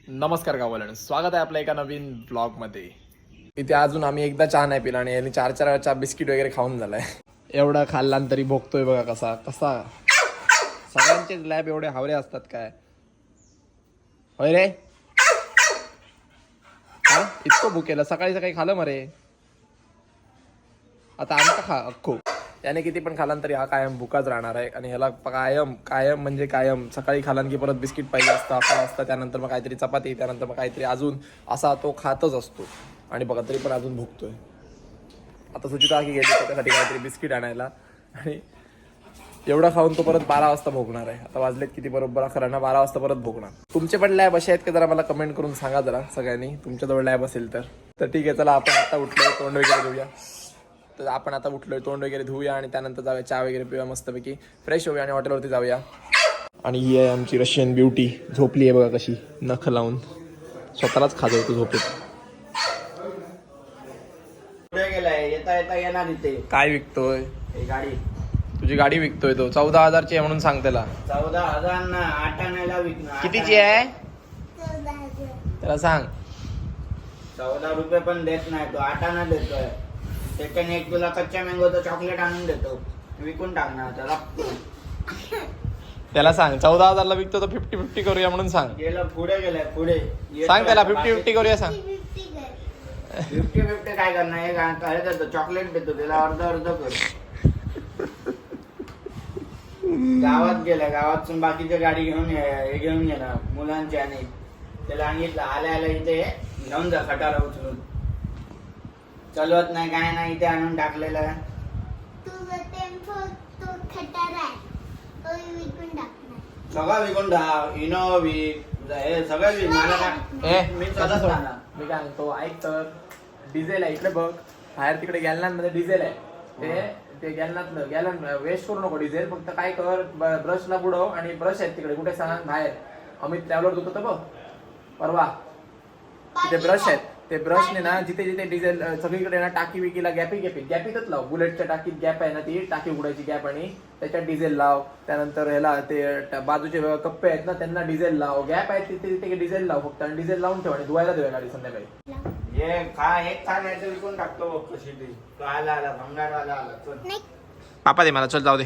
नमस्कार गाववाल्यांनो, स्वागत आहे आपल्या एका नवीन ब्लॉग मध्ये. इथे अजून आम्ही एकदा चहा नाही पिला आणि यांनी 4-4 वेळा चहा बिस्किट वगैरे खाऊन झालाय. एवढा खाल्ला तरी भोगतोय बघा कसा कसा. सगळ्यांचे लॅब एवढे हावरे असतात काय होय रे. हा इतकं भूकेला सकाळी सकाळी खाल्लं मरे. आता आमचा खा अख्खो. त्याने किती पण खालान तरी हा कायम भुकाच राहणार आहे आणि ह्याला कायम कायम म्हणजे कायम सकाळी खालान की परत बिस्किट पाहिजे असतं, अकरा वाजता, त्यानंतर मग काहीतरी चपाती, त्यानंतर मग काहीतरी अजून असा तो खातच असतो. आणि बघा तरी पण अजून भुकतोय. आता सुचिता की गेली त्याच्यासाठी काहीतरी बिस्किट आणायला आणि एवढा खाऊन तो परत 12 वाजता भोगणार आहे. आता वाजलेत किती, बरोबर 11 ना. 12 वाजता परत भोगणार. तुमचे पण लॅब असे आहेत की जरा मला कमेंट करून सांगा जरा सगळ्यांनी, तुमच्याजवळ लॅब असेल तर. ठीक आहे, चला आपण आता उठलोय, तोंड वगैरे धुऊया. तर आपण आता उठलोय, तोंड वगैरे धुऊया आणि त्यानंतर जाऊया चहा वगैरे पिऊया, मस्तपैकी फ्रेश होऊया आणि हॉटेलवरती जाऊया. आणि ही आहे आमची रशियन ब्युटी, झोपली आहे बघा कशी, नख लावून स्वतःलाच खाजवतो तू झोपेत. येता येता येणार इथे. काय विकतोय? गाडी. तुझी गाडी विकतोय तो. 14,000ची आहे म्हणून सांग त्याला. 14,000 ना, 8 आणायला विकणार. कितीची आहे त्याला सांग. 14 रुपये पण देत नाही तो, 8 आणा देतोय. त्याच्याने एक तुला कच्च्या मँगोचं चॉकलेट आणून देतो, विकून टाकणार त्याला. त्याला सांग 14,000ला विकतो तर 50-50 करूया म्हणून सांग. गेलं पुढे गेलाय पुढे. सांग त्याला 50-50 करूया सांग. 50-50 काय करणार, हे काय देतो, चॉकलेट देतो त्याला, अर्ध कर. गावात गेला, गावातून बाकीच्या गाडी घेऊन हे घेऊन येणार मुलांची, आणि त्याला सांगितलं आल्या आल्या इथे घेऊन जा खटारा उचलून. चलवत नाही काय नाही, इथे आणून टाकलेलं. सगळं विकून टाक, इनो विक, हे सगळं विक. मला मी काय म्हणतो ऐक तर, डिझेल आहे इकडे बघ, बाहेर तिकडे गॅलनांमध्ये डिझेल आहे. ते गॅलनातलं गॅलन वेस्ट करू नको डिझेल. फक्त काय कर, ब्रशला बुडव. आणि ब्रश आहेत तिकडे कुठे सांग, बाहेर अमित ट्रॅव्हलर धुत होतं बघ परवा, तिथे ब्रश आहेत. ते ब्रशने ना जिथे जिथे डिझेल सगळीकडे ना टाकी विकीला गॅपीतच लाव. बुलेटच्या टाकीत गॅप आहे ना, ती टाकी उघडायची गॅप, आणि त्याच्यात डिझेल लाव. त्यानंतर ह्याला ते बाजूचे कप्पे आहेत ना, त्यांना डिझेल लाव. गॅप आहे तिथे तिथे डिझेल लाव फक्त, आणि डिझेल लावून ठेव आणि धुवायला देऊया गाडी संध्याकाळी. हे काय एक काय नाही विकून टाकतो बघ कशी ती. तो आला भंगारवाला आला. पापा दे मला, चल जाऊ दे.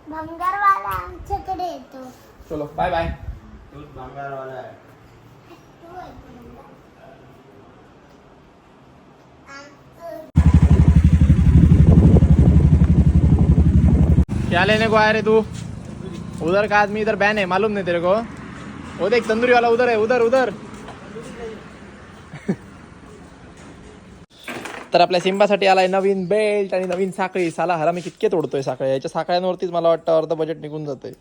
भंगारवाला आमच्याकडे येतो. चलो बाय बाय. तूच भंगारवाला आहे. क्या लेने को आया रे तू? उधर का आदमी इधर बैन है, मालूम नहीं तेरे को? वो देख तंदूरी वाला उधर है, उधर उधर. तर आपल्या सिंबासाठी आलाय नवीन बेल्ट आणि नवीन साखळी. साला हरा मी कितके तोडतोय साखळ्या. याच्या साखळ्यांवरतीच मला वाटतं अर्ध बजेट निघून जातंय.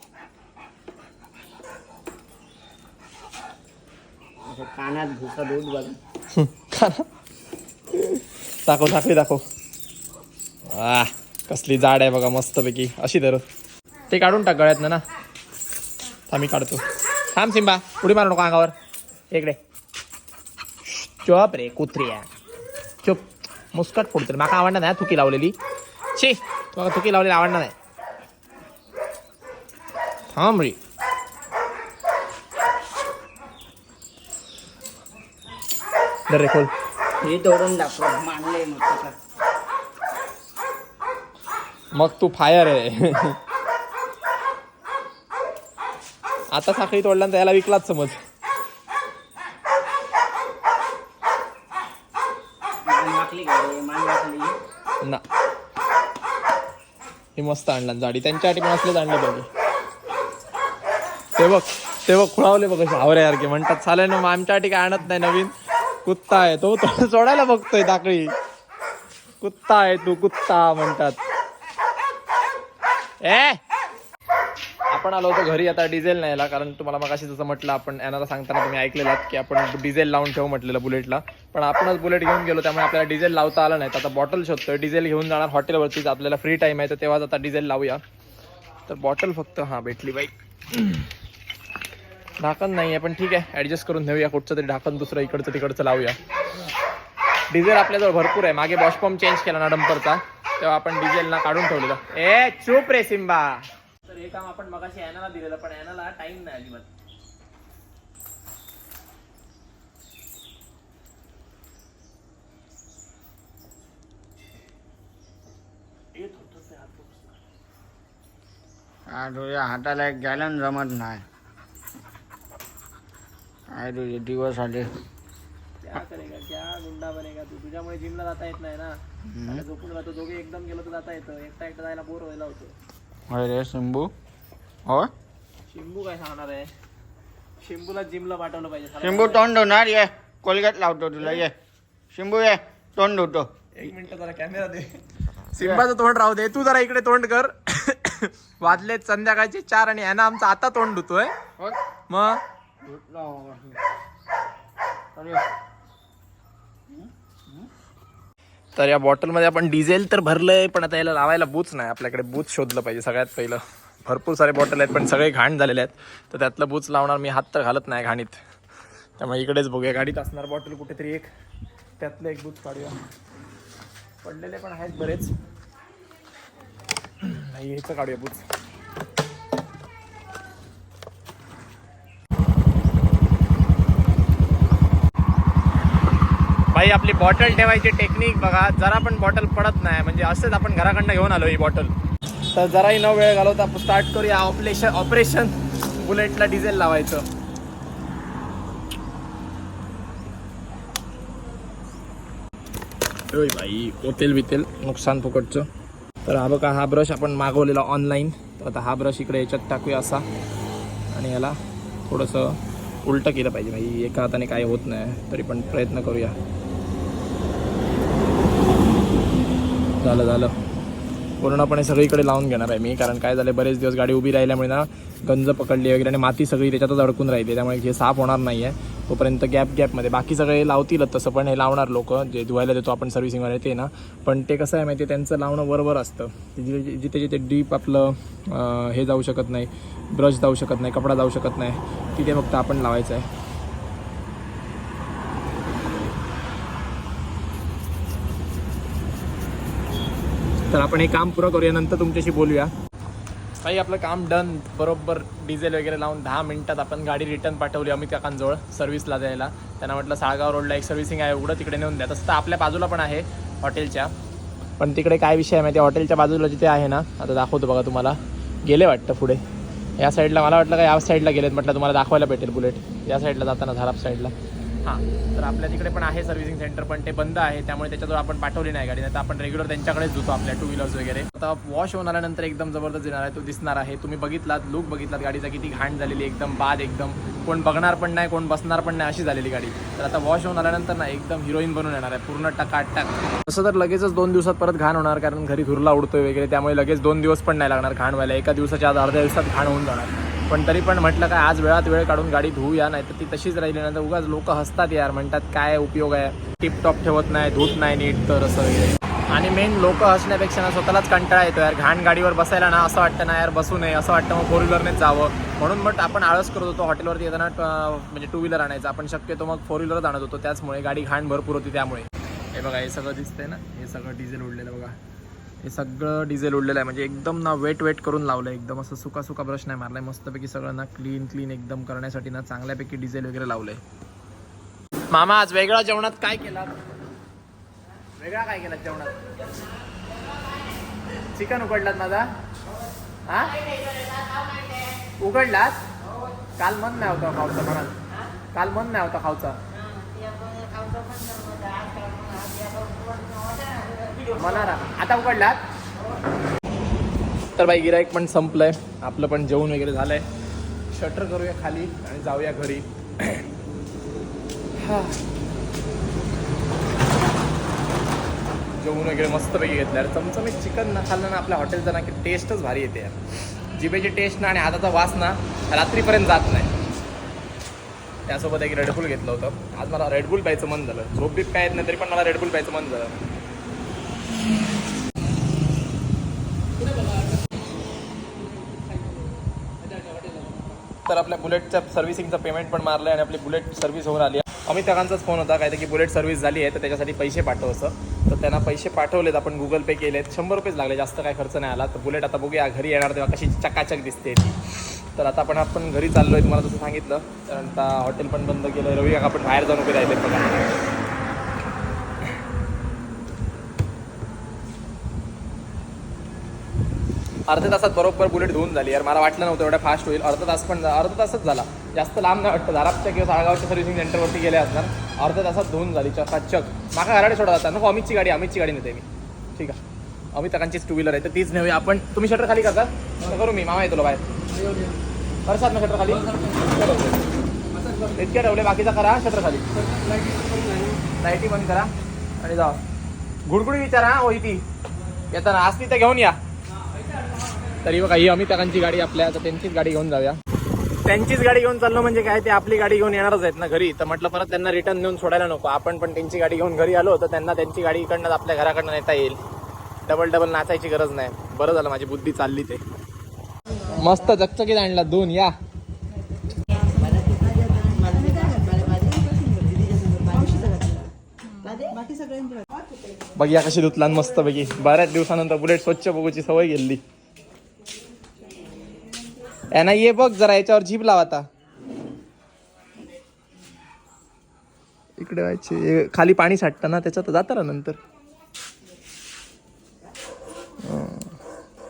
कानात भुसा दूध बघा. दाखव साखळी दाखव. वा कसली जाड आहे बघा, मस्तपैकी. अशी धर, ते काढून टाक गळ्यात ना. थांब मी काढतो. थांब सिंबा, उडी मारू नको अंगावर. इकडे चुप रे कुत्रिया, चुप. मुस्कट फोडते माका आवडणार नाही थुकी लावलेली. शी तुला थुकी लावलेली आवडणार नाही. थांब रे. दर रे खोल. हे तोडून दाखव, मानले मग तू फायर आहे. आता साखळी तोडल्यानंतर याला विकलाच समज. ना हे मस्त आणलं जाडी, त्यांच्यासाठी पण असलेच आणलं पाहिजे. ते बघ खुळावले बघ हावरे यार की म्हणतात. चालेल ना, मग आमच्यासाठी काय आणत नाही नवीन. कुत्ता आहे तो सोडायला बघतोय साखळी. कुत्ता आहे तू, कुत्ता म्हणतात. आपण आलो होतो घरी आता डिझेल न्यायला, कारण तुम्हाला मग अशी जसं म्हटलं, आपण यांना सांगताना तुम्ही ऐकलेलं की आपण डिझेल लावून ठेवू म्हटलेलं बुलेटला. पण आपणच बुलेट घेऊन गेलो, त्यामुळे आपल्याला डिझेल लावता आलं नाही. आता बॉटल शोधतोय. डिझेल घेऊन जाणार हॉटेलवरतीच, आपल्याला फ्री टाईम आहे तर तेव्हाच आता डिझेल लावूया. तर बॉटल फक्त हां भेटली बाई. ढाकण नाही आहे पण ठीक आहे, ॲडजस्ट करून नेऊया कुठचं तरी ढाकण, दुसरं इकडचं तिकडचं लावूया. डिझेल आपल्याजवळ भरपूर आहे. मागे बॉश पंप चेंज केला ना डंपरचा, तेव्हा आपण डिझेल ना काढून ठेवलेलं. चूप रे सिम्बा. हे काम आपण मगाशी ॲनाला दिलेलं, पण ॲनाला टाइम नाही अजिबात. तुझ्या हाताला एक गॅलन जमत नाही. काय तुझे दिवस आले. क्या करेगा, क्या गुंडा बनेगा तू. तुझ्यामुळे जिमला जाता येत नाही ना. आता झोपून राहतो. दोघे एकदम गेलो तर जाता येतं. एकटा एकटा जायला बोर व्हायला होतो. अरे शिंबू हो शिंबू काय सांगणार आहे. शिंबूला जिमला पाठवलं पाहिजे. शिंबू तोंड धुणार ये. कोलगेट लावतो तुला ये. शिंबू ये तोंड धुतो. एक मिनिट जरा कॅमेरा दे. सिंबाचं तोंड राहू दे. तू जरा इकडे तोंड कर. वाजलेत संध्याकाळचे 4 आणि ह्यानं आमचा आता तोंड धुतोय. मग तर या बॉटलमध्ये आपण डिझेल तर भरलंय, पण आता याला लावायला बूच नाही. आपल्याकडे बूच शोधलं पाहिजे सगळ्यात पहिलं. भरपूर सारे बॉटल आहेत पण सगळे घाण झालेले आहेत, तर त्यातलं बूच लावणार. मी हात तर घालत नाही घाणीत, त्यामुळे इकडेच बघूया. गाडीत असणार बॉटल कुठेतरी एक, त्यातलं एक बूच काढूया. पडलेले पण आहेत बरेच. नाही ह्याचं काढूया बूच. भाई आपली बॉटल ठेवायची टेक्निक बघा. जरा पण बॉटल पडत नाही, म्हणजे असंच आपण घराकडनं घेऊन आलो ही बॉटल. तर जराही न वेळ घालवता स्टार्ट करूया ऑपरेशन बुलेटला डिझेल लावायचं. भाई ओतेल बितेल नुकसान फुकटचं. तर हा बघा, हा ब्रश आपण मागवलेला ऑनलाईन. तर आता हा ब्रश इकडे याच्यात टाकूया असा, आणि याला थोडंसं उलटं केलं पाहिजे. भाई एका हाताने काही होत नाही, तरी पण प्रयत्न करूया. झालं पूर्णपणे सगळीकडे लावून घेणार आहे मी, कारण काय झालं बरेच दिवस गाडी उभी राहिल्यामुळे ना गंज पकडली वगैरे आणि माती सगळी त्याच्यातच अडकून राहिली, त्यामुळे हे साफ होणार नाही आहे. तोपर्यंत गॅपमध्ये बाकी सगळे लावतीलच तसं, पण हे लावणार लोक जे धुवायला देतो आपण सर्व्हिसिंगवाले ते ना. पण ते कसं आहे माहिती आहे, त्यांचं लावणं बरोबर असतं. जिथे जिथे डीप आपलं हे जाऊ शकत नाही, ब्रश जाऊ शकत नाही, कपडा जाऊ शकत नाही, तिथे फक्त आपण लावायचं आहे. तर आपण हे काम पुरं करूया, नंतर तुमच्याशी बोलूया. भाई आपलं काम डन. बरोबर डिझेल वगैरे लावून 10 मिनिटात आपण गाडी रिटर्न पाठवली अमित काकांजवळ सर्व्हिसला द्यायला. त्यांना म्हटलं साळगाव रोडला एक सर्व्हिसिंग आहे, एवढं तिकडे नेऊन द्या. तसं तर आपल्या बाजूला पण आहे हॉटेलच्या, पण तिकडे काय विषय आहे माहिती आहे, हॉटेलच्या बाजूला जिथे आहे ना, आता दाखवतो बघा तुम्हाला. गेले वाटतं पुढे या साईडला, मला वाटलं का या साईडला गेलेत. म्हटलं तुम्हाला दाखवायला भेटेल बुलेट या साईडला जाताना, झाराप साईडला. हां, तर आपल्या तिकडे पण आहे सर्व्हिसिंग सेंटर, पण ते बंद आहे, त्यामुळे त्याच्याजवळ आपण पाठवली नाही गाडी. नाही तर आपण रेग्युलर त्यांच्याकडेच धुतो आपल्या 2 व्हीलर्स वगैरे. आता वॉश होऊन आल्यानंतर एकदम जबरदस्त येणार आहे, तो दिसणार आहे. तुम्ही बघितलात, लुक बघितलात गाडीचा, किती घाण झालेली, एकदम बाद, एकदम कोण बघणार पण नाही, कोण बसणार पण नाही, अशी झालेली गाडी. तर आता वॉश होऊन आल्यानंतर ना एकदम हिरोईन बनून येणार आहे, पूर्ण टकाटक. तसं तर लगेचच 2 दिवसात परत घाण होणार, कारण घरी धुरला उडतोय वगैरे, त्यामुळे लगेच 2 दिवस पण नाही लागणार घाण व्हायला. एका दिवसाच्या आज अर्ध्या दिवसात घाण होऊन जाणार. पण तरी पण म्हटलं काय आज वेळात वेळ काढून गाडी धुवूया, नाही तर ती तशीच राहिली नंतर उगाच लोक हसतात यार, म्हणतात काय उपयोग आहे, टिपटॉप ठेवत नाही, धुत नाही नीट, तर असं वगैरे. आणि मेन लोक हसण्यापेक्षा ना स्वतःलाच कंटाळा येतो यार. घाण गाडीवर बसायला ना असं वाटतं ना यार बसू नये, असं वाटतं मग 4 व्हीलरनेच जावं. म्हणून मग आपण आळस करत होतो हॉटेलवरती येताना, म्हणजे 2 व्हीलर आणायचं. आपण शक्यतो मग 4 व्हीलरच आणत होतो, त्याचमुळे गाडी घाण भरपूर होती. त्यामुळे हे बघा, हे सगळं दिसतंय ना, हे सगळं डिझेल उडलेलं बघा, हे सगळं डिझेल उडलेलं आहे. म्हणजे एकदम ना वेट करून लावलं, एकदम असं सुका ब्रश नाही मारलाय, मस्तपैकी सगळं ना क्लीन एकदम करण्यासाठी ना चांगल्यापैकी डिझेल वगैरे लावलंय. मामा आज वेगळ्या जेवणात काय केला? वेगळा काय केला जेवणात? चिकन उकडलात माझा? हा, उघडलात? काल मन नाही होता खाऊचा म्हणाल, काल मन नाही होता खाऊचा मनारा, आता उघडलात. तर बाई गिराईक पण संपलंय, आपलं पण जेवण वगैरे झालंय. शटर करूया खाली आणि जाऊया घरी. जेवण वगैरे मस्तपैकी घेतलं यार. चमचमीत चिकन ना खाल्लं ना आपल्या हॉटेलचं ना, की टेस्टच भारी येते यार. जिभेची टेस्ट ना आणि हाताचा वास ना रात्रीपर्यंत जात नाही. त्यासोबत एक रेडबुल घेतलं होतं. आज मला रेडबुल प्यायचं मन झालं. झोप बीप काय येत नाही, तरी पण मला रेडबुल प्यायचं मन झालं. तर आपल्या बुलेटच्या सर्व्हिसिंगचं पेमेंट पण मारलं आणि आपली बुलेट सर्व्हिस होऊन आली. अमित काकांचाच फोन होता काहीतरी की बुलेट सर्व्हिस झाली आहे तर त्याच्यासाठी पैसे पाठव असं. तर त्यांना पैसे पाठवलेत, आपण गुगल पे केलेत. 100 रुपयेच लागले, जास्त काय खर्च नाही आला. तर बुलेट आता बघूया घरी येणार तेव्हा कशी चकाचक दिसते ती. तर आता आपण घरी चाललो आहे, तुम्हाला जसं सांगितलं. कारण आता हॉटेल पण बंद केलं. रवी काका आपण बाहेर जाऊन उभे राहिले बघा. अर्ध्या तासात बरोबर बुलेट धुवून झाली यार. मला वाटलं नव्हतं एवढ्या फास्ट होईल. अर्धा तासच झाला. जास्त लांब नाही वाटतं. धारापच्या किंवा साळगावच्या सर्व्हिसिंग सेंटरवरती गेले असणार. अर्ध्या तासात धुवून झाली चकाचक. माका घराडे सोडा जाता नको, अमितची गाडी नेते मी. ठीक आहे, अमित काकांचीच 2 व्हीलर आहे तर तीच नेऊया आपण. तुम्ही शटर खाली करता करू मी, मामा येतो बाहेर. करसात ना शटर खाली, इतके ठेवले बाकीचा करा. शटर खाली लाईटी बंद करा आणि जा. गुडगुडी विचारा हो ती येताना असली तर घेऊन या. तरी बघा ही अमित काकांची गाडी आपल्या, तर त्यांचीच गाडी घेऊन जाऊया. त्यांचीच गाडी घेऊन चाललो म्हणजे काय, ते आपली गाडी घेऊन येणारच आहेत ना घरी. तर म्हटलं परत त्यांना रिटर्न नेऊन सोडायला नको. आपण पण त्यांची गाडी घेऊन घरी आलो तर त्यांना त्यांची गाडी इकडनं आपल्या घराकडनं नेता येईल. डबल नाचायची गरज नाही. बरं झालं माझी बुद्धी चालली ते. मस्त चकचकीत आणला 2 या. बघ या कशी धुतला मस्त पैकी. बऱ्याच दिवसानंतर बुलेट स्वच्छ बघूची सवय गेली. यांना ये बघ जरा याच्यावर जीभ लावा आता. इकडे व्हायचे खाली पाणी साठतं ना त्याच्यात जातं ना नंतर.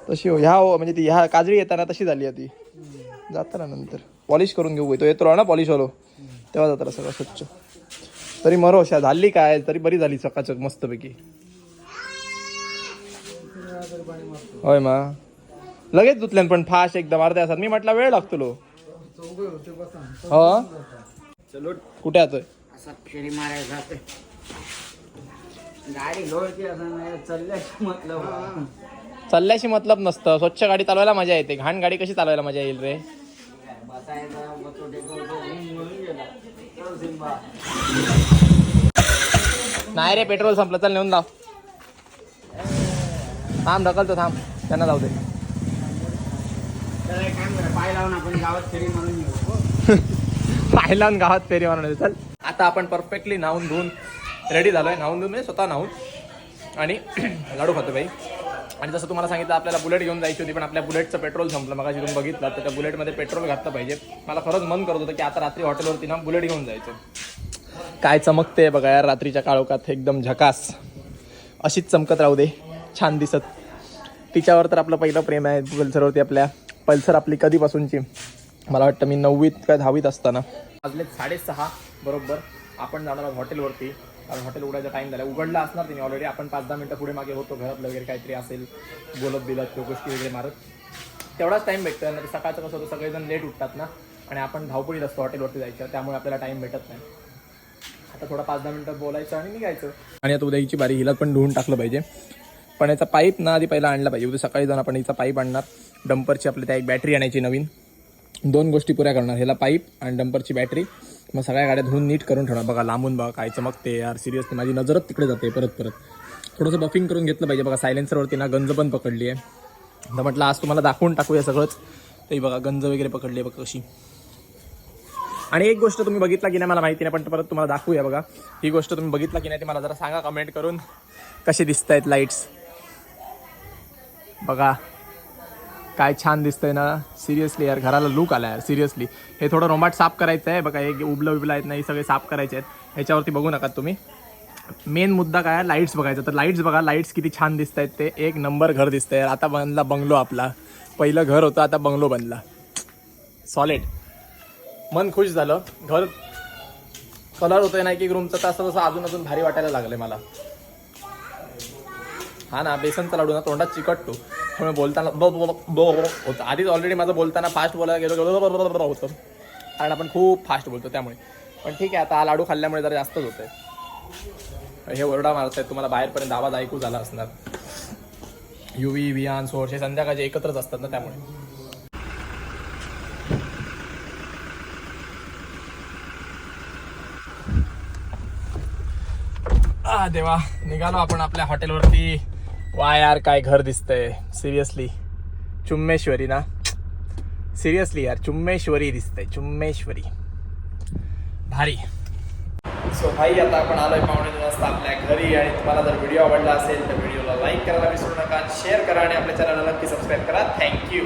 तशी हो ह्या हो म्हणजे ती ह्या काजळी येताना तशी झाली आहे ती. जाताना नंतर पॉलिश करून घेऊ. तो येतो ना पॉलिश वालो तेव्हा जाताना सगळं स्वच्छ. तरी मरोशा झाली काय तरी बरी झाली चकाचक मस्तपैकी. होय मा लगेच धुतल्यान पण फास्ट एकदम अर्ध्या तासात. मी म्हटलं वेळ लागतो लो. हो चलो कुठे आतोय असा फेरी मारायला जाते. गाडी लोळती असं नाही चालल्याशी मतलब. चालल्याशी मतलब नसतं. स्वच्छ गाडी चालवायला मजा येते. घाण गाडी कशी चालवायला मजा येईल रे. नाही रे पेट्रोल संपलं, चल नेऊन लाव. थांब ढकलतो थांब, त्यांना जाऊ दे. पाय लावून आपण गावात फेरी मारून येऊ. पाय लावून गावात फेरी मारून चल. आता आपण परफेक्टली नाहून धुवून रेडी झालोय. नाहून धुवून म्हणजे स्वतः नाहून आणि लाडू खातो बाई. आणि जसं तुम्हाला सांगितलं आपल्याला बुलेट घेऊन जायची होती पण आपल्या बुलेटचं पेट्रोल संपलं. मग तुम्ही बघितलं तर त्या बुलेटमध्ये पेट्रोल घातलं पाहिजे. मला खरंच मन करत होतं की आता रात्री हॉटेलवरती ना बुलेट घेऊन जायचं. काय चमकते बघा यार रात्रीच्या काळोखात एकदम झकास. अशीच चमकत राहू दे, छान दिसत. तिच्यावर तर आपलं पहिलं प्रेम आहे पल्सरवरती. आपल्या पल्सर आपली कधीपासूनची, मला वाटतं मी 9वीत काय 10वीत असताना. वाजले 6:30 बरोबर. आपण जाणार आहोत हॉटेलवरती कारण हॉटेल उघडायचा टाईम झाला. उघडला असणार त्यांनी ऑलरेडी. आपण 5-10 मिनटं पुढे मागे होतो. घरात वगैरे काहीतरी असेल बोलत बिलत तो गोष्टी वगैरे मारत तेवढाच टाईम भेटतो. आणि सकाळचं कसं होतं सगळेजण लेट उठतात ना आणि आपण धावपळीत असतो हॉटेलवरती जायचं, त्यामुळे आपल्याला टाईम भेटत नाही. आता थोडा 5-10 मिनटं बोलायचं आणि निघायचं. आणि आता उद्याची बारी, हिला पण धुवून टाकलं पाहिजे. पण याचा पाईप ना आधी पहिला आणला पाहिजे. उद्या सकाळी जाऊन आपण हिचा पाईप आणणार. डंपरची आपली त्या एक बॅटरी आणायची नवीन. 2 गोष्टी पुऱ्या करणार, ह्याला पाईप आणि डंपरची बॅटरी. मग सगळ्या गाड्या धुवून नीट करून ठेवणार. बघा लांबून बघा काय चमकते यार. सिरियसली माझी नजरच तिकडे जाते परत. थोडंसं बफिंग करून घेतलं पाहिजे. बघा सायलेन्सरवरती ना गंज पण पकडली आहे. तर म्हटलं आज तुम्हाला दाखवून टाकूया सगळंच. तरी बघा गंज वगैरे पकडली आहे बघा कशी. आणि एक गोष्ट तुम्ही बघितला की नाही मला माहिती नाही पण परत तुम्हाला दाखवूया. बघा ही गोष्ट तुम्ही बघितला की नाही ते मला जरा सांगा कमेंट करून. कसे दिसत आहेत लाईट्स बघा. काय छान दिसतंय ना. सिरियसली यार घराला लुक आला यार. सिरियसली हे थोडं रोमाट साफ करायचं आहे. बघा हे उबलं उबलं आहेत नाही सगळे साफ करायचे आहेत. ह्याच्यावरती बघू नका तुम्ही. मेन मुद्दा काय लाईट्स बघायचा. तर लाईट्स बघा, लाईट्स किती छान दिसत आहेत ते. एक नंबर घर दिसतंय. आता बनला बंगलो आपला. पहिलं घर होतं आता बंगलो बनला. सॉलिड. मन खुश झालं. घर कलर होतोय ना एक रूमचं तर असं तसं अजून भारी वाटायला लागले मला. हा ना बेसनचा लाडू ना तोंडात चिकटतो. त्यामुळे बोलताना होतं. आधीच ऑलरेडी माझं बोलताना फास्ट बोलायला गेलो होतं कारण आपण खूप फास्ट बोलतो त्यामुळे. पण ठीक आहे आता हा लाडू खाल्ल्यामुळे जरा जास्तच होतंय. हे ओरडा मारत आहेत तुम्हाला बाहेरपर्यंत आवाज ऐकू झाला असणार. युवी वियान सोर्स हे संध्याकाळचे एकत्रच असतात ना त्यामुळे. देवा निघालो आपण आपल्या हॉटेलवरती. वा यार काय घर दिसतंय. सिरियसली चुम्मेश्वरी ना. सिरियसली यार चुम्मेश्वरी दिसतंय. चुम्मेश्वरी भारी. सो भाई आता आपण आलोय 2:45 वाजता आपल्या घरी आणि तुम्हाला जर व्हिडिओ आवडला असेल तर व्हिडिओला लाईक करायला विसरू नका शेअर करा आणि आपल्या चॅनलला नक्की सबस्क्राईब करा थँक्यू